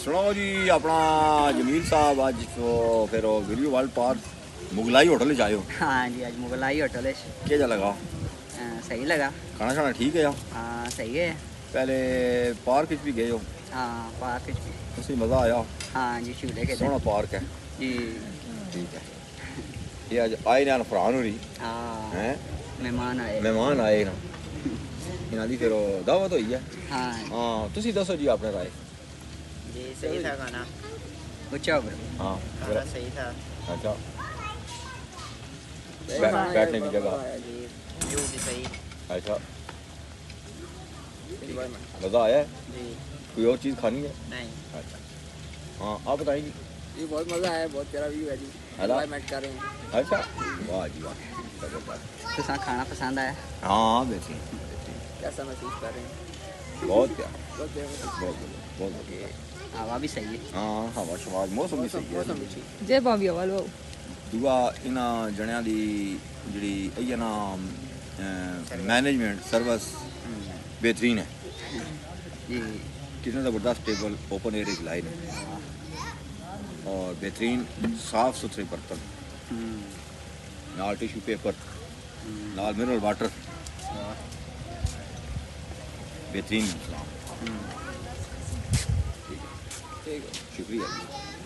सुनाओ जी अपना जमील साहब आज तो फिर video world park Mughlai hotel जाए हो। हाँ जी, आज मुगलाई होटल है। क्या लगा? सही लगा। खाना शाना ठीक है? हाँ सही है। पहले पार्क भी गए हो? हाँ पार्क भी। उसी मज़ा आया? हाँ जी, झूले के सोहना पार्क है जी। ठीक है। ये आज आए ना फरहान हो रही हाँ मेहमान आए ना इन्हों की फिर दावत हुई है। हाँ हाँ तुम दसो जी अपने राय। जी सही था खाना। पूछो ब्रो। हाँ खाना सही था। अच्छा बैठने की जगह जी व्यू भी सही। अच्छा मज़ा आया है? जी कोई और चीज़ खानी है? नहीं। अच्छा हाँ आप बताइए। जी बहुत मज़ा आया, बहुत प्यारा व्यू है जी। एंजॉयमेंट कर रहे हैं। अच्छा वाह जी वाह जबरदस्त। तो खाना पसंद आया? हाँ बेटी कैसा महसूस कर रहे हैं? बहुत प्यारा बहुत प्यारा। बहुत बढ़िया। हवा भी सही है। हाँ हवा शवा मौसम भी सही है। मौसम भी ठीक। जे भाभी वालो दूआ इन्होंने जणिया दी जी है ना मैनेजमेंट सर्विस बेहतरीन है जी कितने ज़बरदस्त टेबल ओपन एयर लाइन और बेहतरीन साफ़ सुथरे बर्तन नाल टिश्यू पेपर नाल मिनरल वाटर बेहतरीन। ठीक है। शुक्रिया जी।